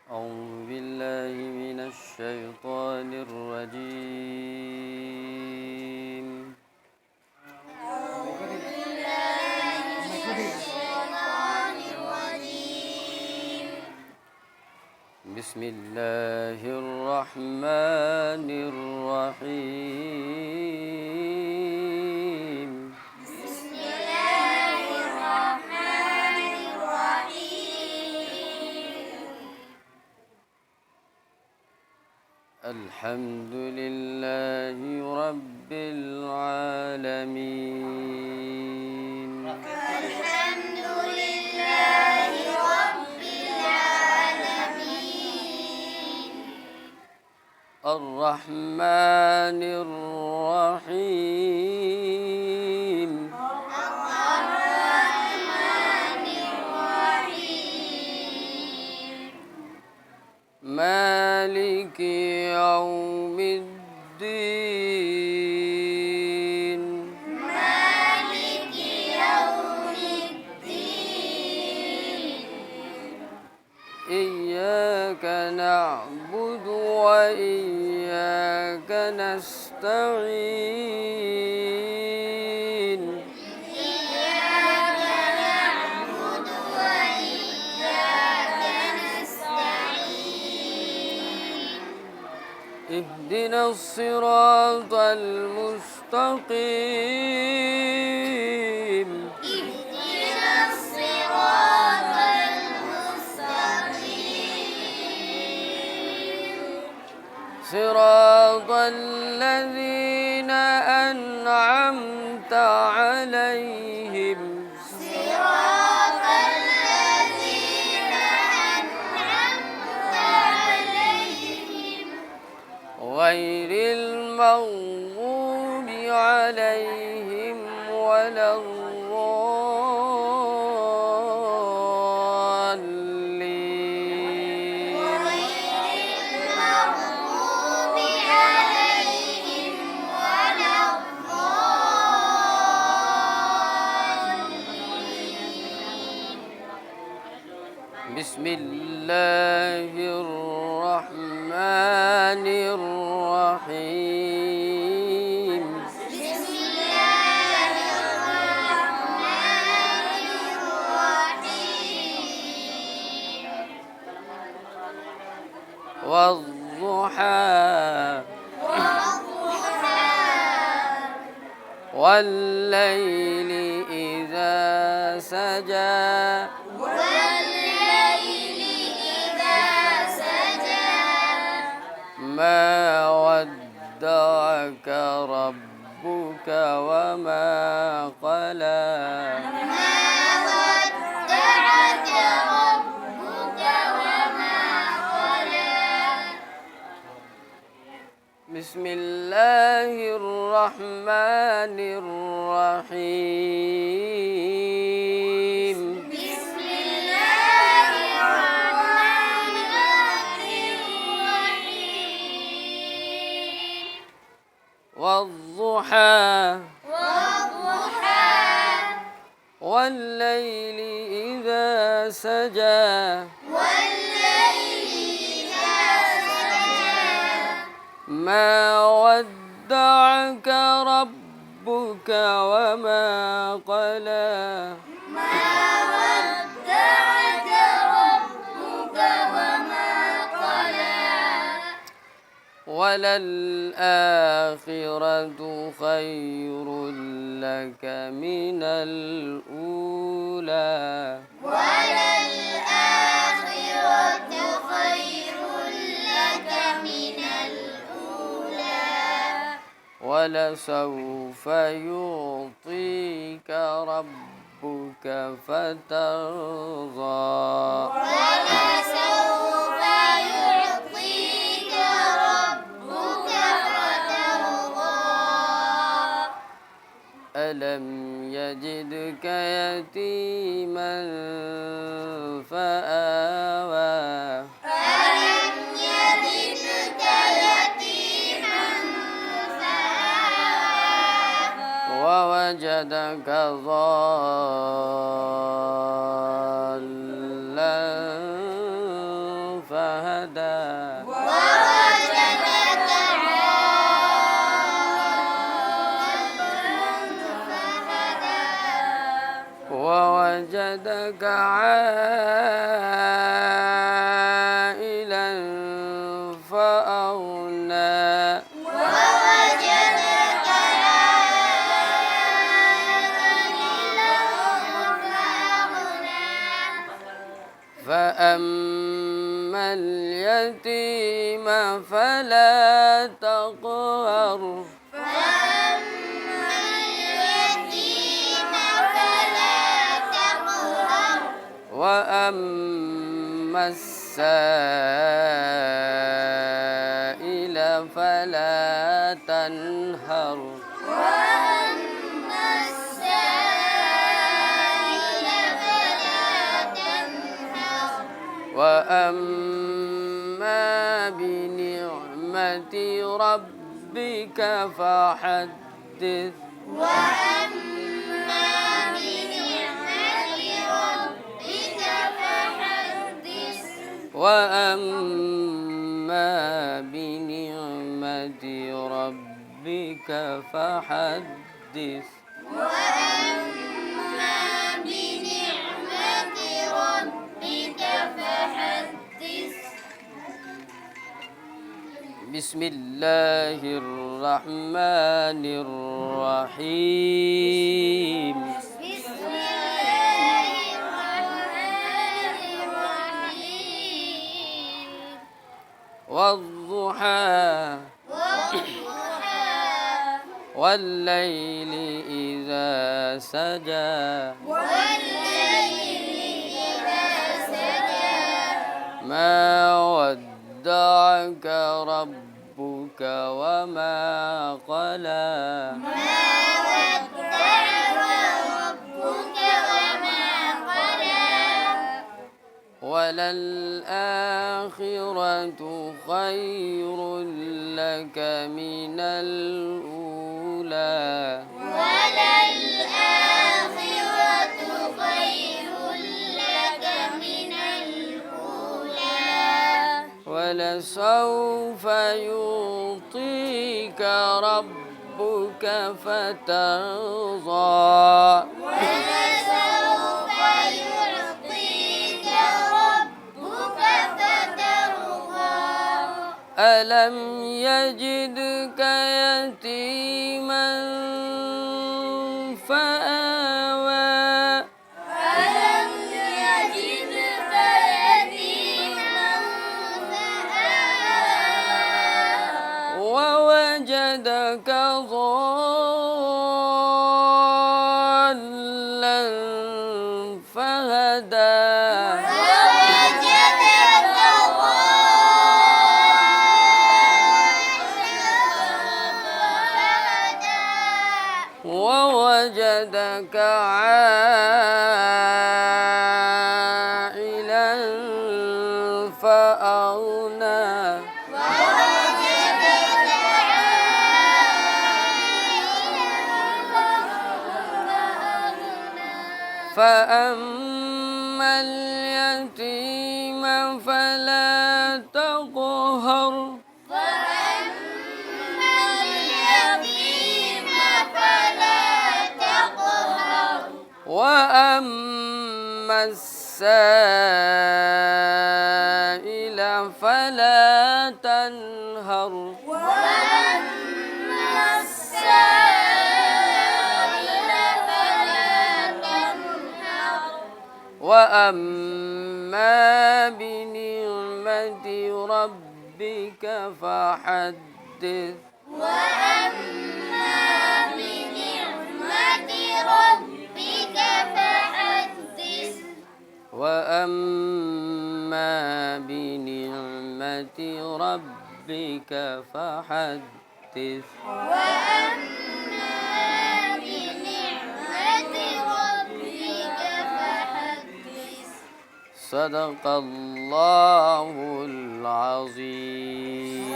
أعوذ بالله من الشيطان الرجيم. بسم الله الرحمن الرحيم. الحمد لله رب العالمين. الحمد لله رب العالمين. الرحمن الرحيم. الرحمن الرحيم. مالك يوم الدين. مالك يوم الدين. إياك نعبد وإياك نستعين. إياك نعبد وإياك نستعين. اهدنا الصراط المستقيم. اهدنا الصراط المستقيم. صراط الذين أنعمت عليهم صراط الذين أنعمت عليهم غير المغضوب عليهم ولا الضالين. غير المغضوب عليهم ولا الضالين. بسم الله الرحمن الرحيم. بسم الله الرحمن الرحيم. والضحى والضحى والليل إذا سجى والليل إذا سجى ما ودعك ربك وما قلى. ما ودعك ربك وما قلى. بسم الله الرحمن الرحيم. بسم الله الرحمن الرحيم. والضحى والضحى والليل إذا سجى والليل إذا سجى ما ودعك ربك وما قلى. ما ودعك ربك وما قلى. وللآخرة خير لك من الأولى. وللآخرة خير لك من الأولى. ولسوف يعطيك ربك فترضى. ولسوف يعطيك ربك فترضى. ألم يجدك يتيما فآوى. ألم يجدك يتيما فآوى. ووجدك ضالا فهدى. فهدى ووجدك عائلا فأغنى فأما اليتيم فلا تقهر وأما السائل فلا تنهر وأما بنعمة ربك فحدث وأما بنعمة ربك فحدث بسم الله الرحمن الرحيم والضحى والليل إذا سجى ما ودعك ربك وما قلى وللآخرة خير لك من الأولى ولسوف يعطيك ربك فترضى ألم يجدك يتيما فآوى ووجدك ضالا فهدى ووجدك عائلا فأغنى فأما اليتيم فلا تقهر وأما السائل فلا تنهر وأما بنعمة ربك فحدث وأما بنعمة ربك فحدث صدق الله العظيم.